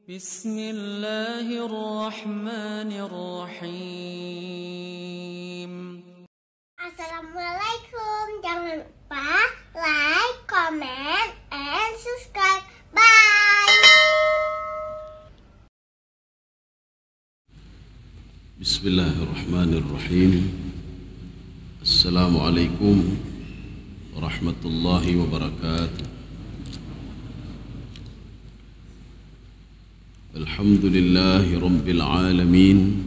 Bismillahirrahmanirrahim. Assalamualaikum. Jangan lupa like, comment, and subscribe. Bye. Bismillahirrahmanirrahim. Assalamualaikum warahmatullahi wabarakatuh. Alhamdulillahi rabbil alamin.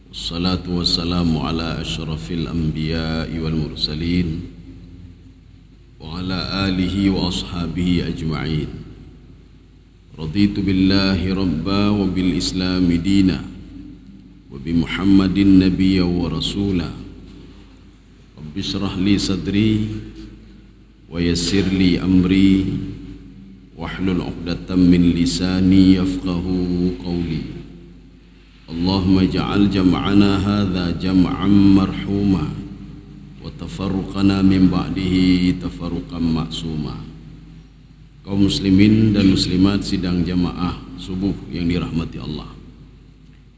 Wassalatu wassalamu ala asyrafil anbiya'i wal mursalin wa ala alihi wa ashabihi ajma'in. Raditu billahi rabba wa bil islami dina wa bi Muhammadin nabiyya wa rasula. Rabbi shrah li sadri wa yassir li amri wahlul 'uqdatam min lisani yafqahu qawli. Allahumma ja'al jam'ana hadza jam'an marhuma wa tafarruqana min ba'dihi tafarruqan ma'suma. Kaum muslimin dan muslimat sidang jamaah subuh yang dirahmati Allah.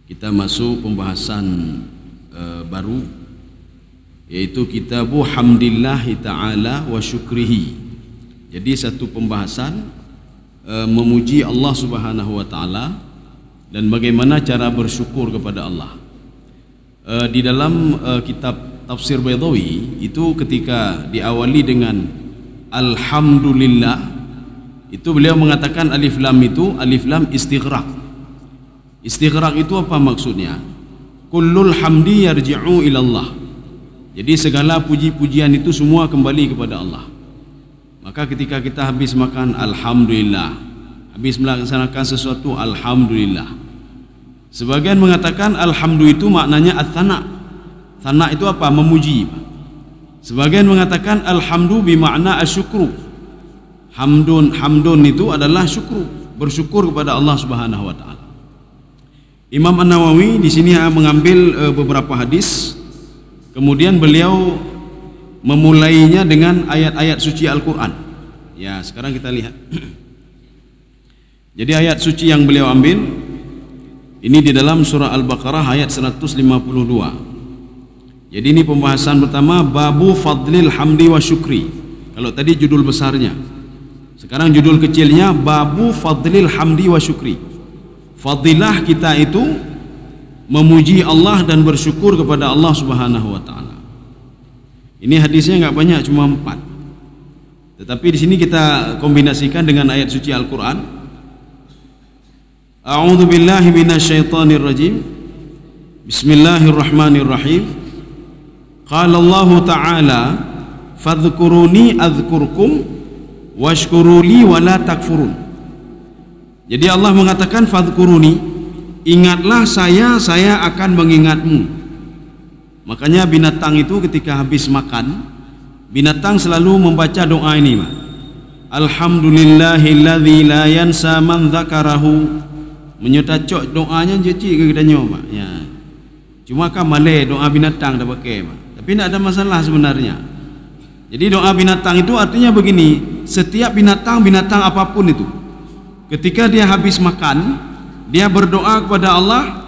Kita masuk pembahasan baru, yaitu kitabu hamdillahi ta'ala wa syukrihi. Jadi satu pembahasan memuji Allah Subhanahu wa taala dan bagaimana cara bersyukur kepada Allah. Di dalam kitab Tafsir Baydawi itu ketika diawali dengan alhamdulillah, itu beliau mengatakan alif lam itu alif lam istighraq. Istighraq itu apa maksudnya? Kullul hamdi yarji'u ila Allah. Jadi segala puji-pujian itu semua kembali kepada Allah. Maka ketika kita habis makan alhamdulillah, habis melaksanakan sesuatu alhamdulillah. Sebagian mengatakan alhamdulillah itu maknanya at-thana. Thana itu apa? Memuji. Sebagian mengatakan alhamdulillah bermakna asyukru. Hamdun itu adalah syukru, bersyukur kepada Allah Subhanahu wa taala. Imam An-Nawawi di sini mengambil beberapa hadis, kemudian beliau memulainya dengan ayat-ayat suci Al-Quran. Ya, sekarang kita lihat. Jadi ayat suci yang beliau ambil ini di dalam surah Al-Baqarah ayat 152. Jadi ini pembahasan pertama, babu fadlil hamdi wa syukri. Kalau tadi judul besarnya, sekarang judul kecilnya babu fadlil hamdi wa syukri. Fadilah kita itu memuji Allah dan bersyukur kepada Allah Subhanahu wa taala. Ini hadisnya enggak banyak, cuma 4. Tetapi di sini kita kombinasikan dengan ayat suci Al-Qur'an. A'udzu billahi minasyaitonir rajim. Bismillahirrahmanirrahim. Qala Allah Ta'ala, "Fadhkuruni adzkurkum washkuruli wa la takfurun." Jadi Allah mengatakan fadhkuruni, ingatlah saya akan mengingatmu. Makanya binatang itu ketika habis makan, binatang selalu membaca doa ini, Mak. Alhamdulillahilladzi la yansa man dzakarahu. Menyetacok doanya jeci ke kitanya, Mak. Ya. Cuma kan malai doa binatang dah pakai, Mak. Tapi tidak ada masalah sebenarnya. Jadi doa binatang itu artinya begini, setiap binatang apapun itu, ketika dia habis makan, dia berdoa kepada Allah,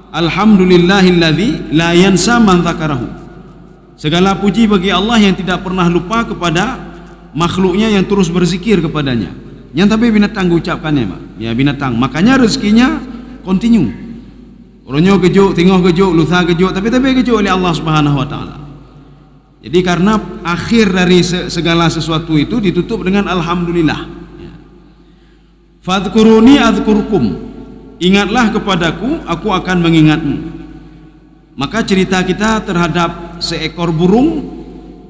alhamdulillahilladzi la yansa man dzakarahu. Segala puji bagi Allah yang tidak pernah lupa kepada makhluknya yang terus berzikir kepadanya. Yang tapi binatang ucapkannya, Pak. Ya, binatang. Makanya rezekinya continue. Orangnya kejuk, tengok kejuk, lusa kejuk, tapi kejuk oleh Allah Subhanahu wa taala. Jadi karena akhir dari segala sesuatu itu ditutup dengan alhamdulillah. Ya. Fadhkuruni adzkurkum. Ingatlah kepadaku, aku akan mengingatmu. Maka cerita kita terhadap seekor burung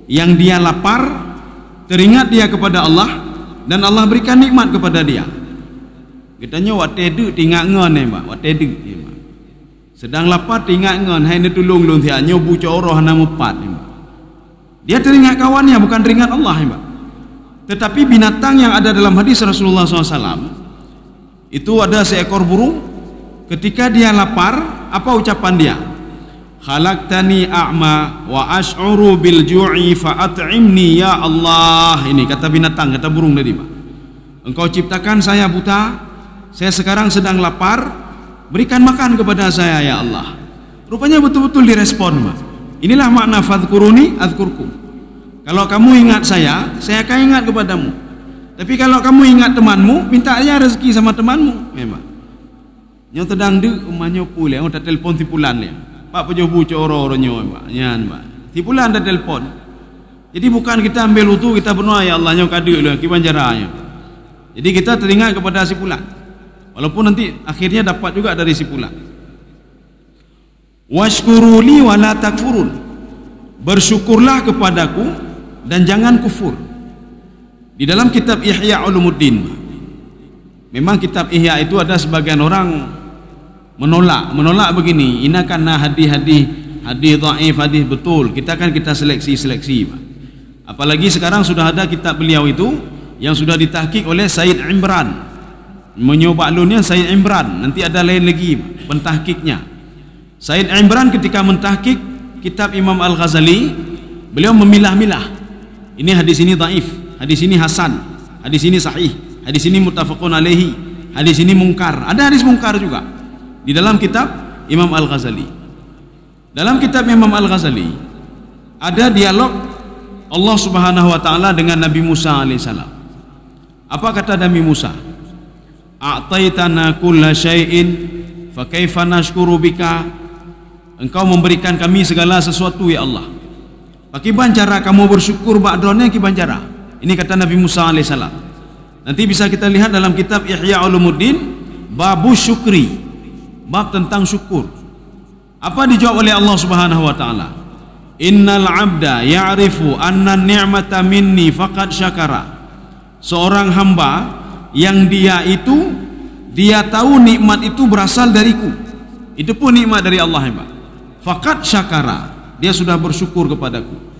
yang dia lapar, teringat dia kepada Allah, dan Allah berikan nikmat kepada dia. Katanya watedu tinggal ngon ni, Pak. Watedu ni, Pak. Sedang lapar tinggal ngon, hai ni tolong lun dia nyobu coroh nama 4 ni, Pak. Dia teringat kawannya, bukan teringat Allah, Pak. Tetapi binatang yang ada dalam hadis Rasulullah SAW, itu ada seekor burung, ketika dia lapar, apa ucapan dia? Khalaqtani a'ma wa ash'uru bil ju'i fa at'imni ya Allah. Ini kata binatang, kata burung tadi, Pak. Engkau ciptakan saya buta, saya sekarang sedang lapar, berikan makan kepada saya ya Allah. Rupanya betul-betul direspon, Pak. Inilah makna fadhkuruni adzkurkum. Kalau kamu ingat saya akan ingat kepadamu. Tapi kalau kamu ingat temanmu, minta aja rezeki sama temanmu. Memang. Nyo tedang de umanyo pule, orang tak telefon tipulan dia. Pak pejobu coro nyo, Pak. Nyan, Pak. Tipulan dah telefon. Jadi bukan kita ambil utuh, kita berdoa ya Allah nyo kadu lah ki banjaranya. Jadi kita teringat kepada si pulan. Walaupun nanti akhirnya dapat juga dari si pulan. Washkuruli wa la takfurun. Bersyukurlah kepadaku dan jangan kufur. Di dalam kitab Ihya Ulumuddin, memang kitab Ihya itu ada sebagian orang menolak begini, ini karena hadis dhaif, hadis betul. Kita seleksi. Apalagi sekarang sudah ada kitab beliau itu yang sudah ditahqiq oleh Said Imran. Menyobaklunnya Said Imran, nanti ada lain lagi pentahqiqnya. Said Imran ketika mentahqiq kitab Imam Al-Ghazali, beliau memilah-milah. Ini hadis ini dhaif, hadis ini hasan, hadis ini sahih, hadis ini muttafaqun alaihi, hadis ini mungkar. Ada hadis mungkar juga di dalam kitab Imam Al-Ghazali. Dalam kitab Imam Al-Ghazali ada dialog Allah Subhanahu wa taala dengan Nabi Musa alaihissalam. Apa kata Nabi Musa? A'taitana kulla syai'in fa kaifa nashkuru bika? Engkau memberikan kami segala sesuatu ya Allah. Bagaimana cara kamu bersyukur ba'dronnya kiban cara? Ini kata Nabi Musa alaihissalam. Nanti bisa kita lihat dalam kitab Ihya Ulumuddin babu syukri, bab tentang syukur. Apa dijawab oleh Allah Subhanahu wa taala? Innal 'abda ya'rifu anna ni'mata minni faqad syakara. Seorang hamba yang dia tahu nikmat itu berasal dariku. Itu pun nikmat dari Allah, Pak. Faqad syakara, dia sudah bersyukur kepadaku.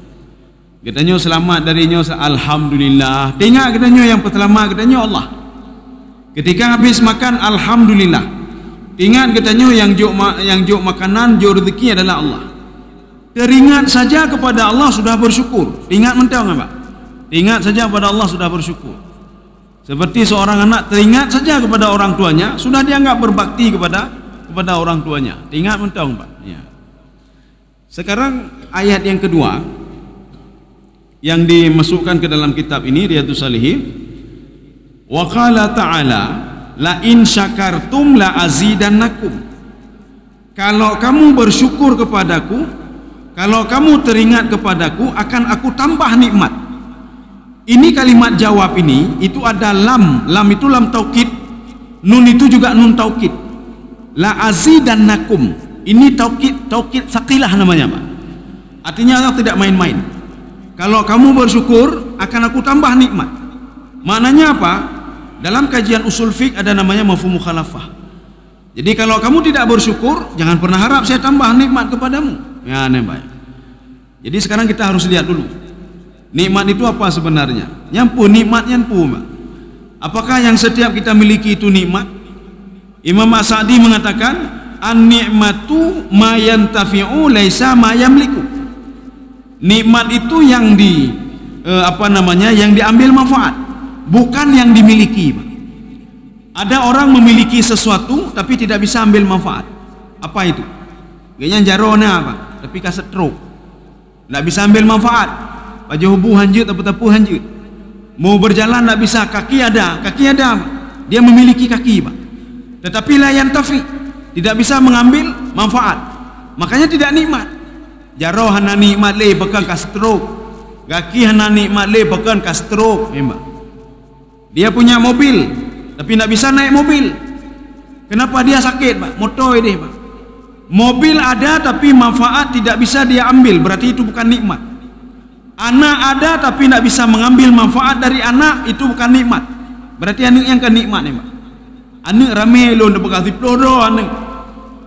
Katanya selamat darinya alhamdulillah. Tengok katanya yang pertama katanya Allah. Ketika habis makan alhamdulillah. Ingat katanya yang juk makanan, juk rezeki adalah Allah. Teringat saja kepada Allah sudah bersyukur. Ingat mentang apa? Ingat saja kepada Allah sudah bersyukur. Seperti seorang anak teringat saja kepada orang tuanya, sudah dianggap berbakti kepada orang tuanya. Ingat mentang, Pak. Ya. Sekarang ayat yang kedua yang dimasukkan ke dalam kitab ini Riyadhus Shalihin. Wa qala ta'ala la in syakartum la azidannakum. Kalau kamu bersyukur kepadaku, kalau kamu teringat kepadaku, akan aku tambah nikmat. Ini kalimat jawab ini itu ada lam. Lam itu lam taukid. Nun itu juga nun taukid. La azidannakum. Ini taukid saqilah namanya, Pak. Artinya Allah tidak main-main. Kalau kamu bersyukur, akan aku tambah nikmat. Maknanya apa? Dalam kajian usul fiqh ada namanya mafhum mukhalafah. Jadi kalau kamu tidak bersyukur, jangan pernah harap saya tambah nikmat kepadamu. Ya, Pak. Jadi sekarang kita harus lihat dulu. Nikmat itu apa sebenarnya? Nyampu nikmat nyampu, Pak. Apakah yang setiap kita miliki itu nikmat? Imam As-Sa'di mengatakan, an-ni'matu ma yantafi'u laisa ma yamliku. Nikmat itu yang yang diambil manfaat, bukan yang dimiliki, Pak. Ada orang memiliki sesuatu tapi tidak bisa ambil manfaat. Apa itu? Kayaknya jarona, Pak, tapi kasetruk. Tidak bisa ambil manfaat. Baju hubu hanjut atau tapu hanjut. Mau berjalan tidak bisa, kaki ada, Pak. Dia memiliki kaki, Pak. Tetapi la yantafi, tidak bisa mengambil manfaat. Makanya tidak nikmat. Jaro hana nikmat le bekan kastrok. Kaki hana nikmat le bekan kastrok. Memang. Dia punya mobil tapi tidak bisa naik mobil. Kenapa dia sakit, Pak? Motor ini, Pak. Mobil ada tapi manfaat tidak bisa dia ambil, berarti itu bukan nikmat. Anak ada tapi tidak bisa mengambil manfaat dari anak, itu bukan nikmat. Berarti anak yang kan nikmat nih, Pak. Anak rame lo ndak bekasi plodo anak.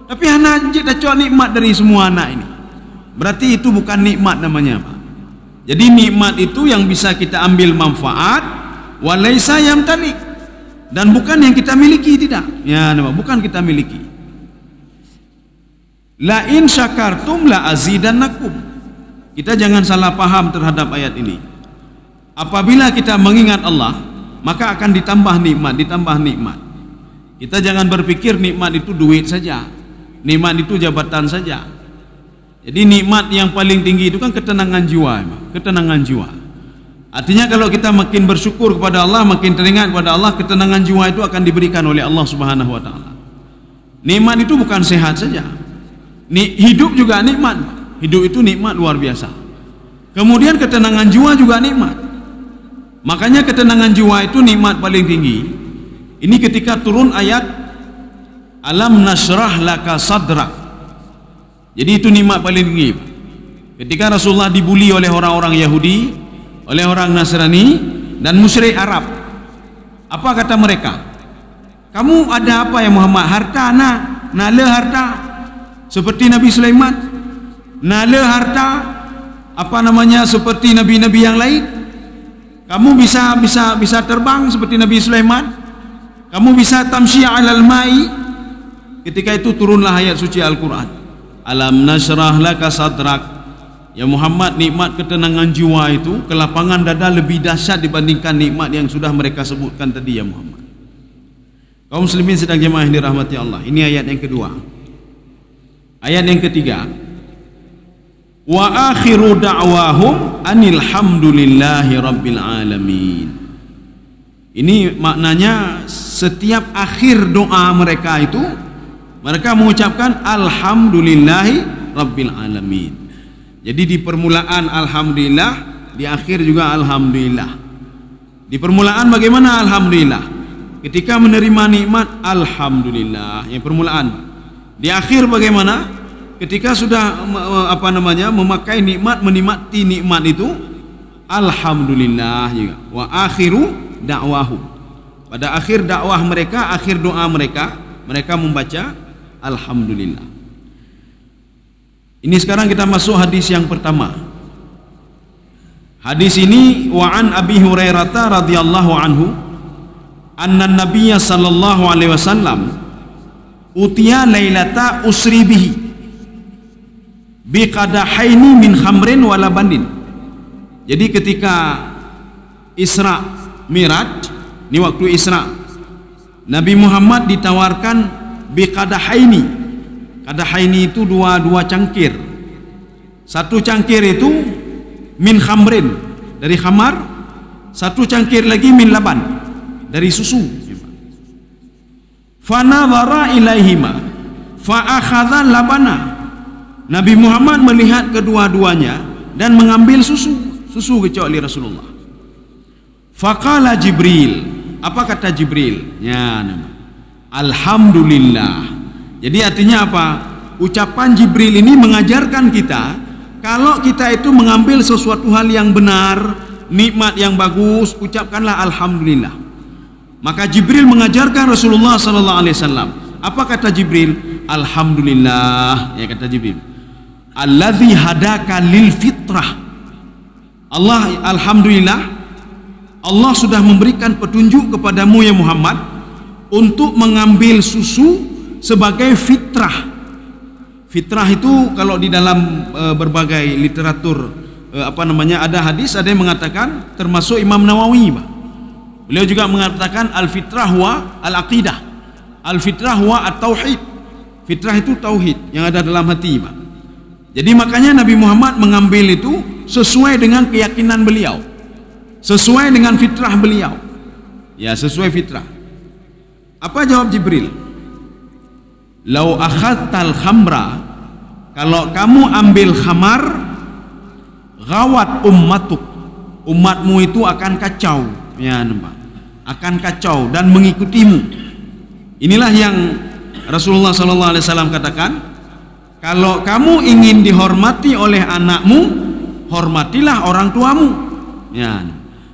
Tapi anak je dah cok nikmat dari semua anak ini. Berarti itu bukan nikmat namanya, Pak. Jadi nikmat itu yang bisa kita ambil manfaat, walaisa yamtalik, dan bukan yang kita miliki, tidak. Ya, bukan kita miliki. La in syakartum la azidannakum. Kita jangan salah paham terhadap ayat ini. Apabila kita mengingat Allah, maka akan ditambah nikmat. Kita jangan berpikir nikmat itu duit saja, nikmat itu jabatan saja. Jadi nikmat yang paling tinggi itu kan ketenangan jiwa, ketenangan jiwa. Artinya kalau kita makin bersyukur kepada Allah, makin teringat kepada Allah, ketenangan jiwa itu akan diberikan oleh Allah Subhanahu wa taala. Nikmat itu bukan sehat saja. Hidup juga nikmat. Hidup itu nikmat luar biasa. Kemudian ketenangan jiwa juga nikmat. Makanya ketenangan jiwa itu nikmat paling tinggi. Ini ketika turun ayat Alam nashrah laka sadrak. Jadi itu nikmat paling tinggi. Ketika Rasulullah dibuli oleh orang-orang Yahudi, oleh orang Nasrani dan musyrik Arab, apa kata mereka? Kamu ada apa ya Muhammad? Harta nala harta seperti Nabi Sulaiman, nala harta seperti nabi-nabi yang lain. Kamu bisa terbang seperti Nabi Sulaiman. Kamu bisa tamshi 'alal ma'i. Ketika itu turunlah ayat suci Al-Quran. Alam nashrah laka sadrak. Ya Muhammad, nikmat ketenangan jiwa itu, kelapangan dada lebih dahsyat dibandingkan nikmat yang sudah mereka sebutkan tadi ya Muhammad. Kaum muslimin sedang jemaah yang dirahmati Allah. Ini ayat yang kedua. Ayat yang ketiga. Wa akhiru da'wahum anil hamdulillahi rabbil alamin. Ini maknanya setiap akhir doa mereka itu mereka mengucapkan alhamdulillahi rabbil alamin. Jadi di permulaan alhamdulillah, di akhir juga alhamdulillah. Di permulaan bagaimana alhamdulillah? Ketika menerima nikmat alhamdulillah, yang permulaan. Di akhir bagaimana? Ketika sudah memakai nikmat, menikmati nikmat itu alhamdulillah juga. Wa akhiru da'wahu. Pada akhir dakwah mereka, akhir doa mereka, mereka membaca alhamdulillah. Ini sekarang kita masuk hadis yang pertama. Hadis ini wa an Abi Hurairah radhiyallahu anhu anna Nabiyya sallallahu alaihi wasallam utiya lailata usri bihi biqadahaini min khamrin wa labanin. Jadi ketika Isra Miraj, ini waktu Isra, Nabi Muhammad ditawarkan biqadahaini. Qadahaini itu dua cangkir. Satu cangkir itu min khamrin, dari khamar. Satu cangkir lagi min laban, dari susu. Fanadhara ilaihima fa akhadha labana. Nabi Muhammad melihat kedua-duanya dan mengambil susu kecuali Rasulullah. Faqala Jibril. Apa kata Jibril? Ya, alhamdulillah. Jadi artinya apa? Ucapan Jibril ini mengajarkan kita, kalau kita itu mengambil sesuatu hal yang benar, nikmat yang bagus, ucapkanlah alhamdulillah. Maka Jibril mengajarkan Rasulullah sallallahu alaihi wasallam. Apa kata Jibril? Alhamdulillah, ya kata Jibril. Allazi hadaka lil fitrah. Allah, alhamdulillah, Allah sudah memberikan petunjuk kepadamu ya Muhammad untuk mengambil susu sebagai fitrah. Fitrah itu kalau di dalam berbagai literatur ada hadis, ada yang mengatakan, termasuk Imam Nawawi, beliau juga mengatakan al-fitrah wa al-aqidah. Al-fitrah wa at-tauhid. Fitrah itu tauhid yang ada dalam hati, Jadi makanya Nabi Muhammad mengambil itu sesuai dengan keyakinan beliau, sesuai dengan fitrah beliau. Ya, sesuai fitrah. Apa jawab Jibril? Lau akhadtal khamra, kalau kamu ambil khamar, ghawat ummatuk, umatmu itu akan kacau, ya nampak, akan kacau dan mengikutimu. Inilah yang Rasulullah SAW katakan, kalau kamu ingin dihormati oleh anakmu, hormatilah orang tuamu. Ya,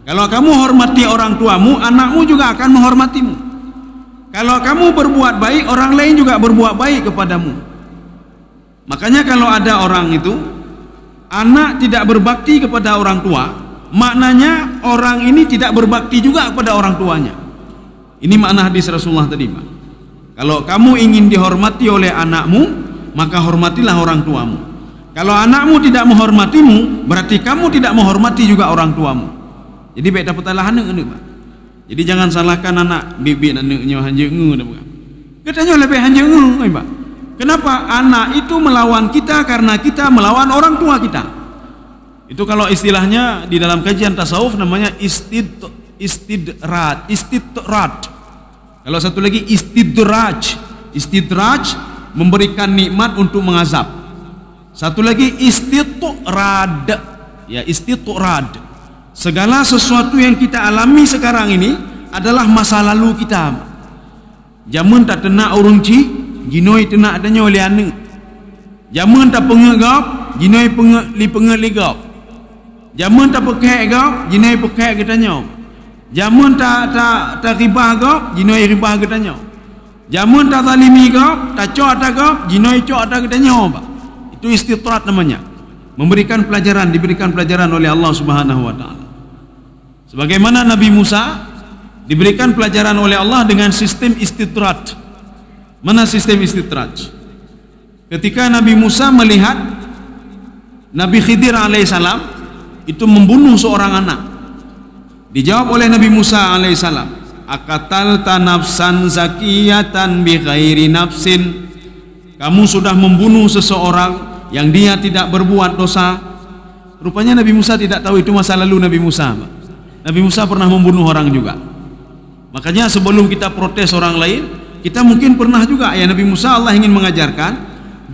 kalau kamu hormati orang tuamu, anakmu juga akan menghormatimu. Kalau kamu berbuat baik, orang lain juga berbuat baik kepadamu. Makanya kalau ada orang itu, anak tidak berbakti kepada orang tua, maknanya orang ini tidak berbakti juga kepada orang tuanya. Ini makna hadis Rasulullah tadi, Pak. Kalau kamu ingin dihormati oleh anakmu, maka hormatilah orang tuamu. Kalau anakmu tidak menghormatimu, berarti kamu tidak menghormati juga orang tuamu. Jadi baik dapat alahan ini, Pak. Jadi jangan salahkan anak bibi dan nyohan jengu. Katanya lebih hanya Pak. Kenapa? Anak itu melawan kita karena kita melawan orang tua kita. Itu kalau istilahnya di dalam kajian tasawuf namanya istidraj. Kalau satu lagi istidraj. Istidraj memberikan nikmat untuk mengazab. Satu lagi istitrad. Ya, istitrad. Segala sesuatu yang kita alami sekarang ini adalah masa lalu kita. Jamun tak tenak orang ci, ginoi tenak adanya oleh anu. Jamun tak pengegap, ginoi pengegap. Jamun tak pekek gap, ginoi pekek katanya. Jamun tak ribah gap, ginoi ribah katanya. Jamun tak zalimi gap, tak cok tak gap, ginoi cok tak katanya. Itu istitrat namanya. Memberikan pelajaran, diberikan pelajaran oleh Allah Subhanahu wa taala. Sebagaimana Nabi Musa diberikan pelajaran oleh Allah dengan sistem istitrat. Mana sistem istitrat? Ketika Nabi Musa melihat Nabi Khidir alaihissalam itu membunuh seorang anak, dijawab oleh Nabi Musa alaihissalam, akatalta nafsan zakiyatan bi ghairi nafsin, kamu sudah membunuh seseorang yang dia tidak berbuat dosa. Rupanya Nabi Musa tidak tahu itu masa lalu Nabi Musa. Nabi Musa pernah membunuh orang juga. Makanya sebelum kita protes orang lain, kita mungkin pernah juga, ya Nabi Musa Allah ingin mengajarkan,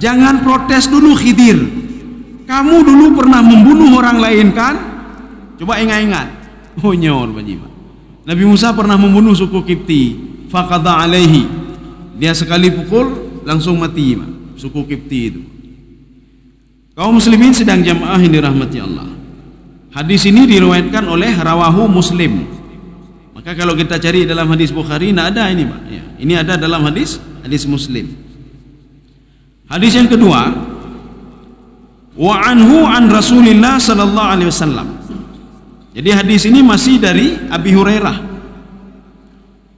jangan protes dulu Khidir. Kamu dulu pernah membunuh orang lain kan? Coba ingat-ingat. Oh nyor bajima. Nabi Musa pernah membunuh suku Kipti, faqada alaihi. Dia sekali pukul langsung mati, suku Kipti itu. Kaum muslimin sedang jamaah yang dirahmati Allah. Hadis ini diriwayatkan oleh rawahu Muslim. Maka kalau kita cari dalam hadis Bukhari, tidak ada ini Pak. Ya, ini ada dalam hadis Muslim. Hadis yang kedua, wa anhu an Rasulillah sallallahu alaihi wasallam. Jadi hadis ini masih dari Abi Hurairah.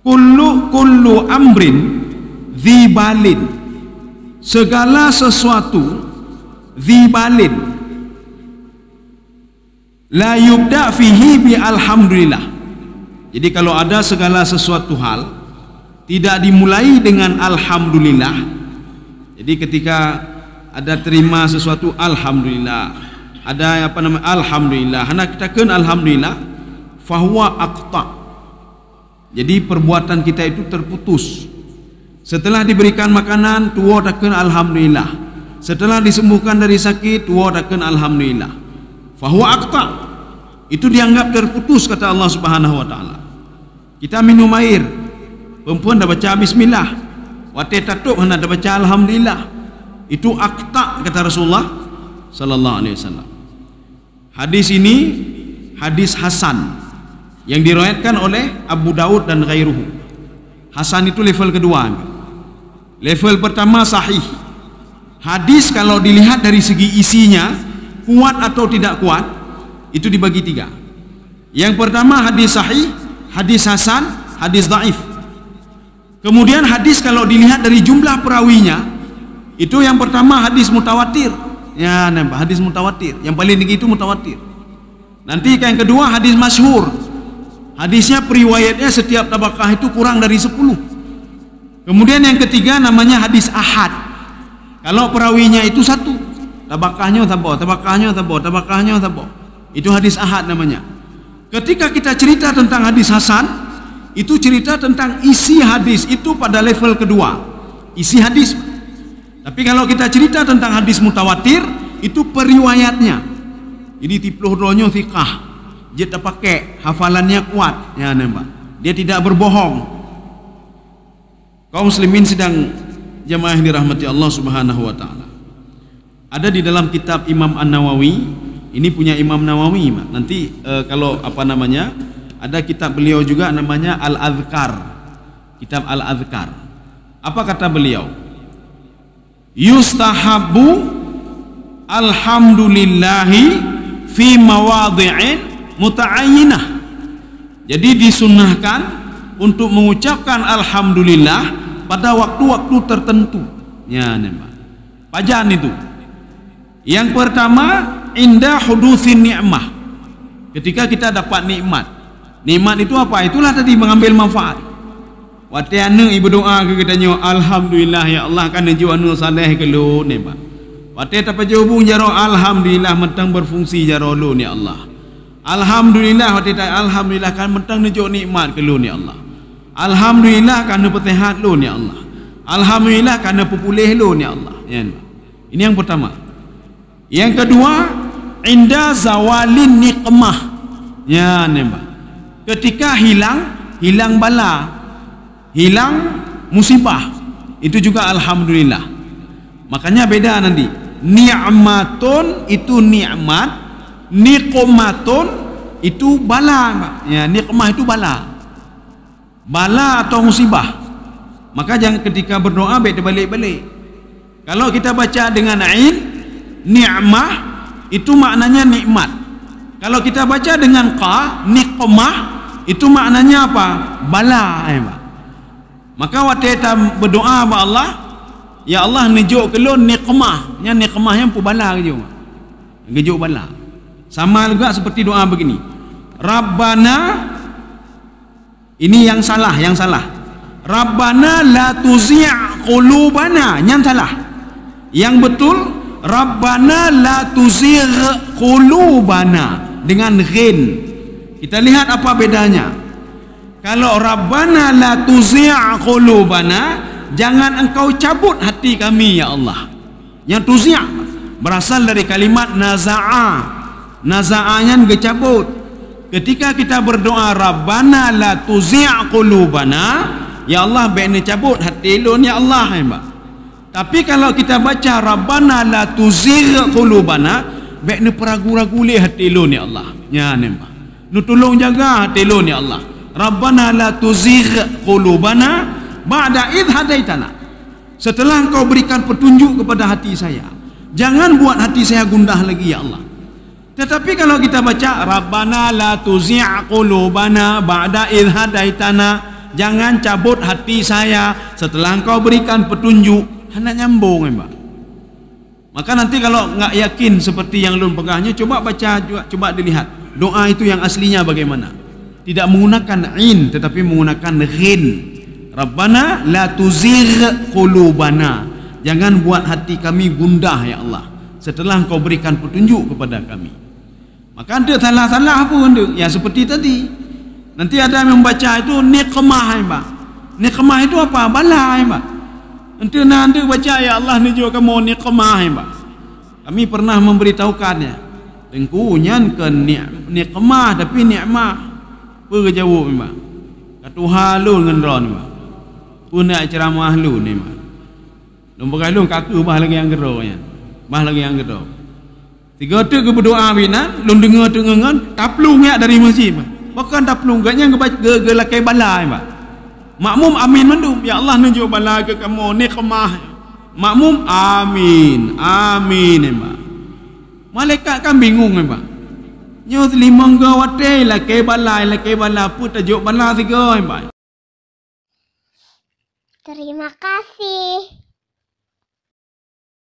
Kullu amrin dzibalin. Segala sesuatu dzibalin la yubda fihi bi alhamdulillah. Jadi kalau ada segala sesuatu hal tidak dimulai dengan alhamdulillah. Jadi ketika ada terima sesuatu alhamdulillah, ada apa namanya alhamdulillah, hendak kita kan alhamdulillah, fahuwa aqta. Jadi perbuatan kita itu terputus. Setelah diberikan makanan, tuwa takkan alhamdulillah. Setelah disembuhkan dari sakit, tuwa takkan alhamdulillah. Fahuwa aqta. Itu dianggap terputus kata Allah Subhanahu wa taala. Kita minum air, perempuan dah baca bismillah, wate tatuk hendak dah baca alhamdulillah. Itu akta kata Rasulullah sallallahu alaihi wasallam. Hadis ini hadis hasan yang diriwayatkan oleh Abu Daud dan ghairuhu. Hasan itu level kedua. Level pertama sahih. Hadis kalau dilihat dari segi isinya kuat atau tidak kuat itu dibagi tiga. Yang pertama hadis sahih, hadis hasan, hadis dhaif. Kemudian hadis kalau dilihat dari jumlah perawinya, itu yang pertama hadis mutawatir. Ya, nampak hadis mutawatir. Yang paling tinggi itu mutawatir. Nanti yang kedua hadis masyhur. Hadisnya periwayatnya setiap tabaqah itu kurang dari 10. Kemudian yang ketiga namanya hadis ahad. Kalau perawinya itu satu, tabaqahnya tabo, tabaqahnya tabo, tabaqahnya tabo. Itu hadis ahad namanya. Ketika kita cerita tentang hadis hasan, itu cerita tentang isi hadis itu pada level kedua, isi hadis. Tapi kalau kita cerita tentang hadis mutawatir, itu periwayatnya. Jadi tiploh-dohnya thiqah, dia tak pakai, hafalannya kuat, ya nampak. Dia tidak berbohong. Kaum muslimin sedang jamaah yang dirahmati Allah Subhanahu wa taala. Ada di dalam kitab Imam An-Nawawi. Ini punya Imam Nawawi, nanti kalau apa namanya, ada kitab beliau juga namanya Al-Adhkar. Kitab Al-Adhkar. Apa kata beliau? Yustahabu alhamdulillahi fi mawadhi'in muta'ayyinah. Jadi disunnahkan untuk mengucapkan alhamdulillah pada waktu-waktu tertentu. Ya, nampak. Pajan itu. Yang pertama inda hudutsin ni'mah. Ketika kita dapat nikmat. Nikmat itu apa? Itulah tadi mengambil manfaat. Wate anu ibu doa ke katanya alhamdulillah ya Allah kan ju anu saleh ke lu ni ba. Wate tapa jubung jaro alhamdulillah mentang berfungsi jaro lu ni Allah. Alhamdulillah wate alhamdulillah kan mentang nunjuk nikmat ke lu ni Allah. Alhamdulillah kan pesehat lu ni Allah. Alhamdulillah kan pulih lu ni Allah. Ya. Ini yang pertama. Yang kedua, inda zawalin nikmah. Ya ni ba. Ketika hilang bala, hilang musibah, itu juga alhamdulillah. Makanya beda nanti. Ni'matun itu nikmat, niqmatun itu bala. Ya, nikmah itu bala. Bala atau musibah. Maka jangan ketika berdoa baik terbalik-balik. Kalau kita baca dengan ain, ni'mah itu maknanya nikmat. Kalau kita baca dengan qa, niqmah itu maknanya apa? Bala. Maka waktu kita berdoa kepada Allah, ya Allah nejuk ke lu nikmah. Yang nikmah yang pu bala ke juga. Nejuk bala. Sama juga seperti doa begini. Rabbana, ini yang salah. Rabbana la tuzi' qulubana. Yang salah. Yang betul, Rabbana la tuzi' qulubana dengan ghin. Kita lihat apa bedanya. Kalau Rabbana la tuzi' qulubana, jangan engkau cabut hati kami ya Allah. Yang tuzi' berasal dari kalimat naza'a. Naza'anya ngecabut. Ketika kita berdoa Rabbana la tuzi' qulubana, ya Allah baiknya cabut hati lu ya Allah. Tapi kalau kita baca Rabbana la tuzi' qulubana, baiknya peragu-ragu le hati lu ya Allah. Ya nembak. Nu tolong jaga hati lu ya Allah. Rabbana la tuzigh qulubana ba'da idh hadaitana. Setelah engkau berikan petunjuk kepada hati saya, jangan buat hati saya gundah lagi ya Allah. Tetapi kalau kita baca Rabbana la tuzigh qulubana ba'da idh hadaitana, jangan cabut hati saya setelah engkau berikan petunjuk, hendak nyambung Mbak. Maka nanti kalau enggak yakin seperti yang lu pegahnya, coba baca juga, coba dilihat doa itu yang aslinya bagaimana. Tidak menggunakan in tetapi menggunakan ghin. Rabbana la tuzigh qulubana, jangan buat hati kami gundah ya Allah setelah engkau berikan petunjuk kepada kami. Maka ada salah-salah pun ada. Ya seperti tadi. Nanti ada yang membaca itu niqmah Mbak. Niqmah itu apa? Bala Mbak. Nanti baca ya Allah ni juga kamu niqmah Mbak. Kami pernah memberitahukannya. Tengkunyan ke niqmah tapi ni'mah. Apa jawab Mbak? Kata halu dengan ron Mbak. Pun nak ceramah lu ni Mbak. Nombor lu kaku bah lagi yang geronya. Bah lagi yang gero. Tiga tu ke berdoa bina, lu dengar tengengan taplung ya dari masjid Mbak. Bukan taplung gaknya ge lakai bala Mbak. Makmum amin mandum. Ya Allah nunjuk bala ke kamu niqmah. Makmum amin. Amin Mbak. Malaikat kan bingung Mbak. Nyo limang gawate lakai bala pun tajuk bala tiga Mbak. Terima kasih.